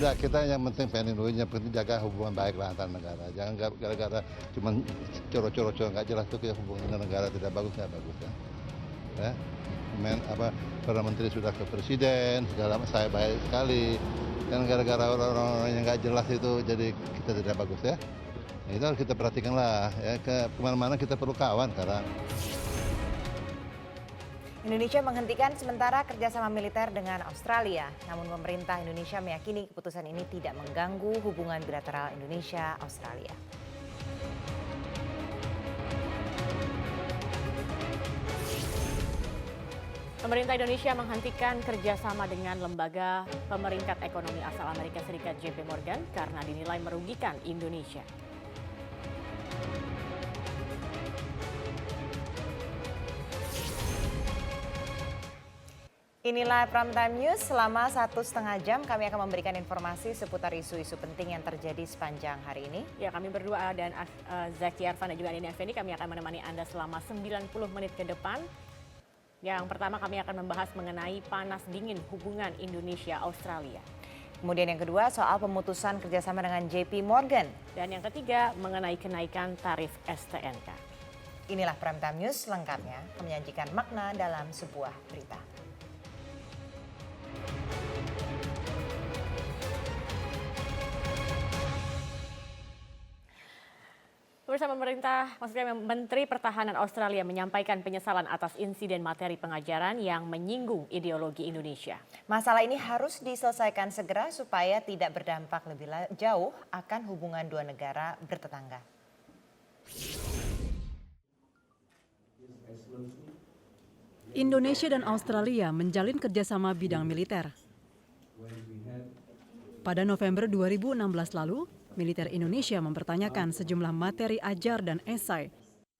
Tidak, kita yang penting dulu, yang penting jaga hubungan baik lah antar negara. Jangan gara-gara cuma coro-coro nggak jelas tuh hubungan negara tidak bagus ya. Ya. Para menteri sudah ke presiden, segala saya baik sekali. Kan gara-gara orang-orang yang nggak jelas itu jadi kita tidak bagus ya. Nah, itu harus kita perhatikan lah ya, kemana-mana kita perlu kawan sekarang. Indonesia menghentikan sementara kerjasama militer dengan Australia. Namun pemerintah Indonesia meyakini keputusan ini tidak mengganggu hubungan bilateral Indonesia-Australia. Pemerintah Indonesia menghentikan kerjasama dengan lembaga pemeringkat ekonomi asal Amerika Serikat JP Morgan karena dinilai merugikan Indonesia. Inilah Primetime News. Selama 1,5 jam kami akan memberikan informasi seputar isu-isu penting yang terjadi sepanjang hari ini. Ya, kami berdua dan Zaki Arfan dan juga Nini Effendi, kami akan menemani Anda selama 90 menit ke depan. Yang pertama kami akan membahas mengenai panas dingin hubungan Indonesia-Australia. Kemudian yang kedua soal pemutusan kerjasama dengan JP Morgan. Dan yang ketiga mengenai kenaikan tarif STNK. Inilah Primetime News lengkapnya, menyajikan makna dalam sebuah berita. Bersama maksudnya Menteri Pertahanan Australia menyampaikan penyesalan atas insiden materi pengajaran yang menyinggung ideologi Indonesia. Masalah ini harus diselesaikan segera supaya tidak berdampak lebih jauh akan hubungan dua negara bertetangga. Indonesia dan Australia menjalin kerjasama bidang militer. Pada November 2016 lalu, militer Indonesia mempertanyakan sejumlah materi ajar dan esai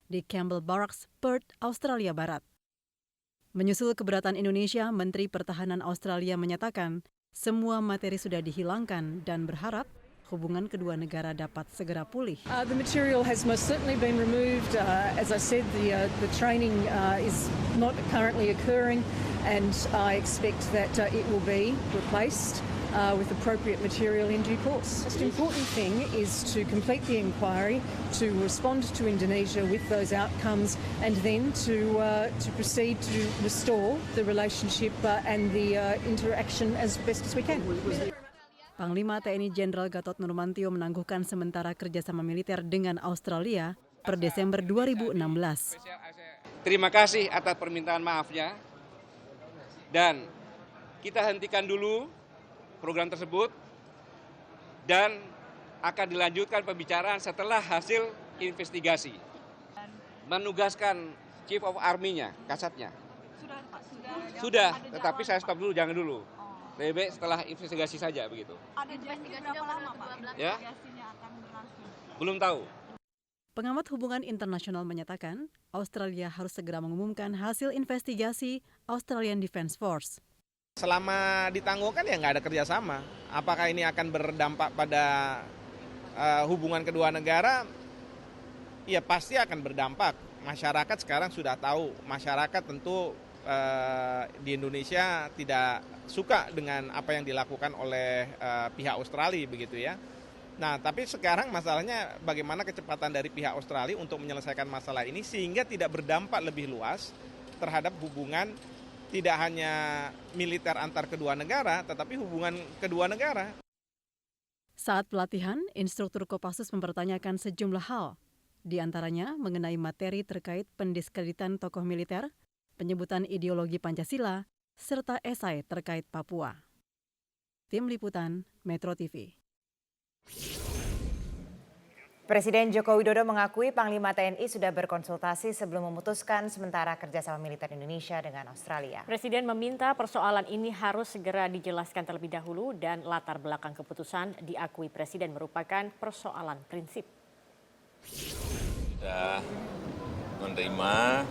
di Campbell Barracks, Perth, Australia Barat. Menyusul keberatan Indonesia, Menteri Pertahanan Australia menyatakan semua materi sudah dihilangkan dan berharap hubungan kedua negara dapat segera pulih. The material has most certainly been removed. As I said, the training is not currently occurring, and I expect that it will be replaced with appropriate material in due course. The most important thing is to complete the inquiry, to respond to Indonesia with those outcomes, and then to proceed to restore the relationship and the interaction as best as we can. Panglima TNI Jenderal Gatot Nurmantio menangguhkan sementara kerjasama militer dengan Australia per Desember 2016. Terima kasih atas permintaan maafnya, dan kita hentikan dulu program tersebut dan akan dilanjutkan pembicaraan setelah hasil investigasi. Menugaskan Chief of Army-nya, Kasatnya. Sudah, tetapi saya stop dulu, jangan dulu. Lebih baik setelah investigasi saja begitu. Ada investigasi berapa lama, Pak? Ya? Investigasinya akan berlangsung. Belum tahu. Pengamat hubungan internasional menyatakan Australia harus segera mengumumkan hasil investigasi Australian Defence Force. Selama ditangguhkan ya nggak ada kerjasama. Apakah ini akan berdampak pada hubungan kedua negara? Ya pasti akan berdampak. Masyarakat sekarang sudah tahu. Masyarakat tentu di Indonesia tidak suka dengan apa yang dilakukan oleh pihak Australia begitu ya. Nah tapi sekarang masalahnya bagaimana kecepatan dari pihak Australia untuk menyelesaikan masalah ini sehingga tidak berdampak lebih luas terhadap hubungan tidak hanya militer antar kedua negara, tetapi hubungan kedua negara. Saat pelatihan, instruktur Kopassus mempertanyakan sejumlah hal, di antaranya mengenai materi terkait pendiskreditan tokoh militer, penyebutan ideologi Pancasila, serta esai terkait Papua. Tim Liputan, Metro TV. Presiden Joko Widodo mengakui Panglima TNI sudah berkonsultasi sebelum memutuskan sementara kerjasama militer Indonesia dengan Australia. Presiden meminta persoalan ini harus segera dijelaskan terlebih dahulu dan latar belakang keputusan diakui Presiden merupakan persoalan prinsip. Sudah menerima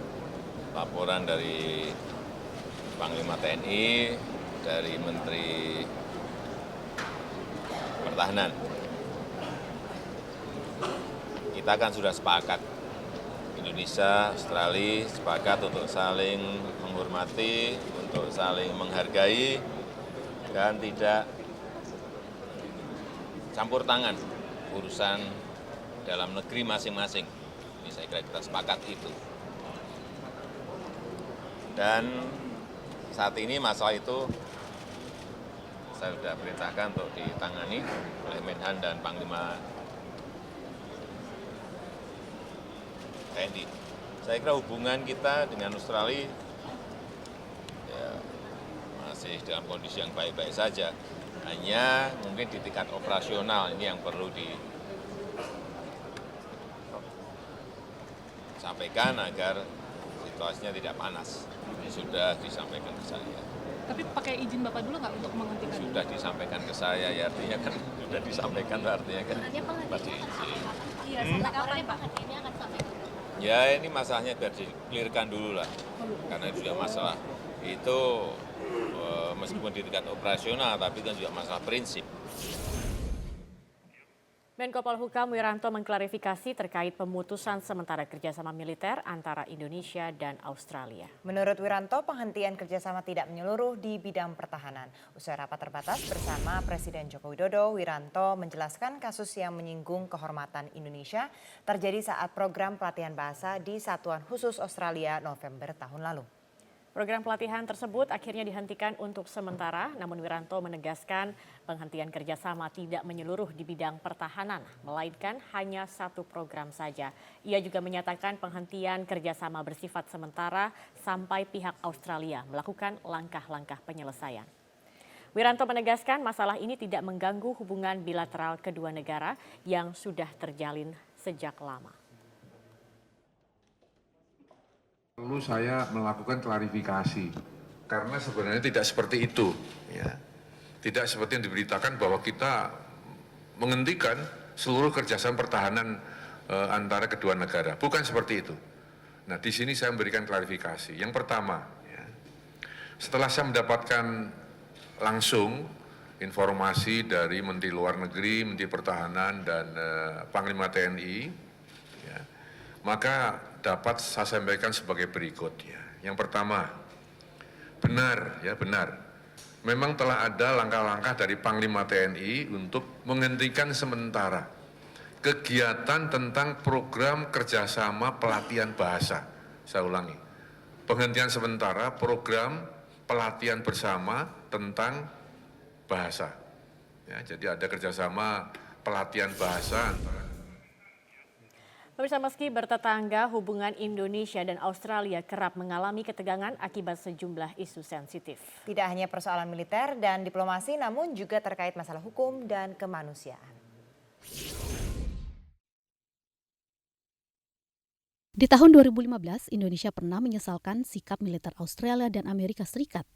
laporan dari Panglima TNI, dari Menteri Pertahanan. Kita kan sudah sepakat, Indonesia, Australia sepakat untuk saling menghormati, untuk saling menghargai, dan tidak campur tangan urusan dalam negeri masing-masing. Ini saya kira kita sepakat itu. Dan saat ini masalah itu saya sudah perintahkan untuk ditangani oleh Menhan dan Panglima TNI. Saya kira hubungan kita dengan Australia ya, masih dalam kondisi yang baik-baik saja. Hanya mungkin di tingkat operasional ini yang perlu disampaikan agar situasinya tidak panas. Ini sudah disampaikan ke saya. Tapi pakai izin Bapak dulu nggak untuk menghentikan? Sudah disampaikan ke saya, ya artinya kan sudah disampaikan, artinya kan pasti izin. Iya, sampai kapan Pak? Ini akan sampai Ya ini masalahnya biar di-clearkan dulu lah, karena itu juga masalah itu meskipun di tingkat operasional, tapi kan juga masalah prinsip. Menko Polhukam Wiranto mengklarifikasi terkait pemutusan sementara kerjasama militer antara Indonesia dan Australia. Menurut Wiranto, penghentian kerjasama tidak menyeluruh di bidang pertahanan. Usai rapat terbatas bersama Presiden Joko Widodo, Wiranto menjelaskan kasus yang menyinggung kehormatan Indonesia terjadi saat program pelatihan bahasa di Satuan Khusus Australia November tahun lalu. Program pelatihan tersebut akhirnya dihentikan untuk sementara, namun Wiranto menegaskan penghentian kerjasama tidak menyeluruh di bidang pertahanan, melainkan hanya satu program saja. Ia juga menyatakan penghentian kerjasama bersifat sementara sampai pihak Australia melakukan langkah-langkah penyelesaian. Wiranto menegaskan masalah ini tidak mengganggu hubungan bilateral kedua negara yang sudah terjalin sejak lama. Perlu saya melakukan klarifikasi, karena sebenarnya tidak seperti itu. Ya. Tidak seperti yang diberitakan bahwa kita menghentikan seluruh kerjasama pertahanan antara kedua negara. Bukan seperti itu. Nah, di sini saya memberikan klarifikasi. Yang pertama, ya, setelah saya mendapatkan langsung informasi dari Menteri Luar Negeri, Menteri Pertahanan, dan Panglima TNI, ya, maka dapat saya sampaikan sebagai berikut. Ya. Yang pertama, benar, memang telah ada langkah-langkah dari Panglima TNI untuk menghentikan sementara kegiatan tentang program kerjasama pelatihan bahasa. Saya ulangi, penghentian sementara program pelatihan bersama tentang bahasa. Ya, jadi ada kerjasama pelatihan bahasa antara. Pemirsa, meski bertetangga, hubungan Indonesia dan Australia kerap mengalami ketegangan akibat sejumlah isu sensitif. Tidak hanya persoalan militer dan diplomasi, namun juga terkait masalah hukum dan kemanusiaan. Di tahun 2015, Indonesia pernah menyesalkan sikap militer Australia dan Amerika Serikat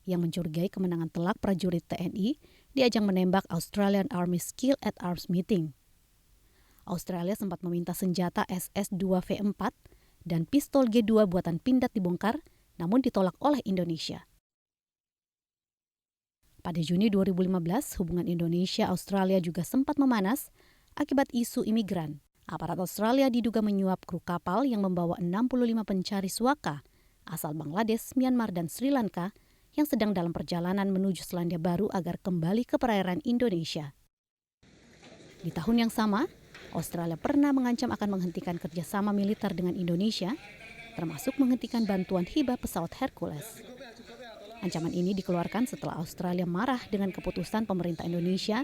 yang mencurigai kemenangan telak prajurit TNI di ajang menembak Australian Army Skill at Arms Meeting. Australia sempat meminta senjata SS-2V4 dan pistol G2 buatan Pindad dibongkar, namun ditolak oleh Indonesia. Pada Juni 2015, hubungan Indonesia-Australia juga sempat memanas akibat isu imigran. Aparat Australia diduga menyuap kru kapal yang membawa 65 pencari suaka asal Bangladesh, Myanmar, dan Sri Lanka yang sedang dalam perjalanan menuju Selandia Baru agar kembali ke perairan Indonesia. Di tahun yang sama, Australia pernah mengancam akan menghentikan kerjasama militer dengan Indonesia, termasuk menghentikan bantuan hibah pesawat Hercules. Ancaman ini dikeluarkan setelah Australia marah dengan keputusan pemerintah Indonesia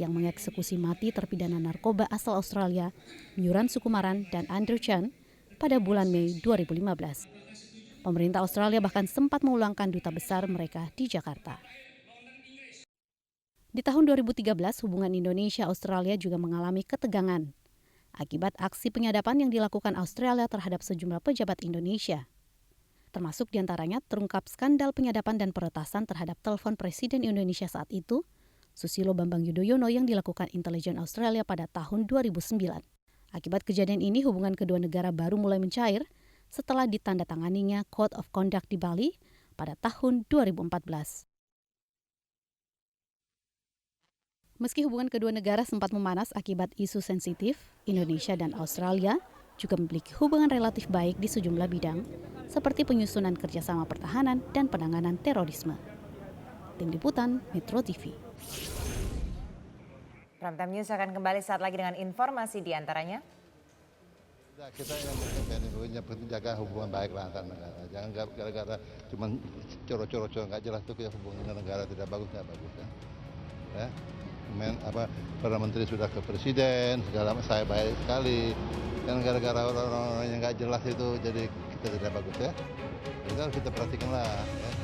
yang mengeksekusi mati terpidana narkoba asal Australia, Myuran Sukumaran dan Andrew Chan pada bulan Mei 2015. Pemerintah Australia bahkan sempat memulangkan duta besar mereka di Jakarta. Di tahun 2013, hubungan Indonesia-Australia juga mengalami ketegangan akibat aksi penyadapan yang dilakukan Australia terhadap sejumlah pejabat Indonesia. Termasuk diantaranya terungkap skandal penyadapan dan peretasan terhadap telepon Presiden Indonesia saat itu, Susilo Bambang Yudhoyono, yang dilakukan intelijen Australia pada tahun 2009. Akibat kejadian ini, hubungan kedua negara baru mulai mencair setelah ditandatanganinya Code of Conduct di Bali pada tahun 2014. Meski hubungan kedua negara sempat memanas akibat isu sensitif, Indonesia dan Australia juga memiliki hubungan relatif baik di sejumlah bidang, seperti penyusunan kerjasama pertahanan dan penanganan terorisme. Tim Liputan, Metro TV. Primetime News akan kembali saat lagi dengan informasi di antaranya. Kita yang penting jaga hubungan baik lah antar negara. Jangan gara-gara cuma coro-coro nggak jelas tuh kita hubungan negara tidak bagus ya. Para menteri sudah ke presiden, segala saya baik sekali. Dan gara-gara orang-orang yang nggak jelas itu jadi kita tidak bagus ya. Itu harus kita perhatikan lah. Ya.